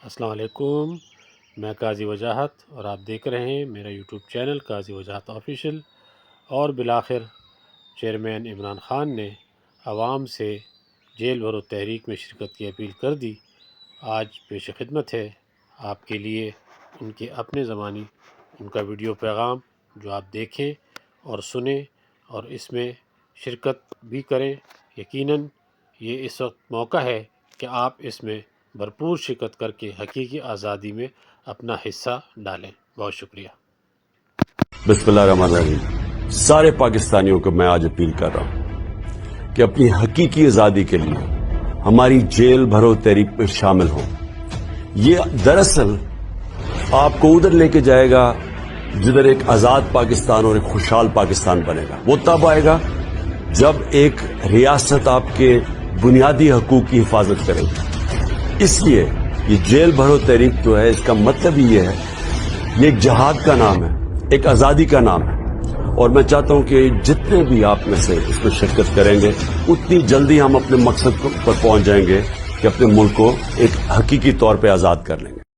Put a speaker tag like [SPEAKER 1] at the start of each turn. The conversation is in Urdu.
[SPEAKER 1] السلام علیکم، میں قاضی وجاہت اور آپ دیکھ رہے ہیں میرا یوٹیوب چینل قاضی وجاہت آفیشیل۔ اور بالآخر چیئرمین عمران خان نے عوام سے جیل بھرو تحریک میں شرکت کی اپیل کر دی۔ آج پیش خدمت ہے آپ کے لیے ان کے اپنے زبانی ان کا ویڈیو پیغام، جو آپ دیکھیں اور سنیں اور اس میں شرکت بھی کریں۔ یقیناً یہ اس وقت موقع ہے کہ آپ اس میں بھرپور شرکت کر کے حقیقی آزادی میں اپنا حصہ ڈالیں۔ بہت شکریہ۔
[SPEAKER 2] بسم اللہ الرحمن الرحیم۔ سارے پاکستانیوں کو میں آج اپیل کر رہا ہوں کہ اپنی حقیقی آزادی کے لیے ہماری جیل بھرو تحریک میں شامل ہوں۔ یہ دراصل آپ کو ادھر لے کے جائے گا جدھر ایک آزاد پاکستان اور ایک خوشحال پاکستان بنے گا۔ وہ تب آئے گا جب ایک ریاست آپ کے بنیادی حقوق کی حفاظت کرے گی۔ اس لیے یہ جیل بھرو تحریک جو ہے، اس کا مطلب ہی یہ ہے، یہ ایک جہاد کا نام ہے، ایک آزادی کا نام ہے، اور میں چاہتا ہوں کہ جتنے بھی آپ میں سے اس میں شرکت کریں گے اتنی جلدی ہم اپنے مقصد پر پہنچ جائیں گے کہ اپنے ملک کو ایک حقیقی طور پہ آزاد کر لیں گے۔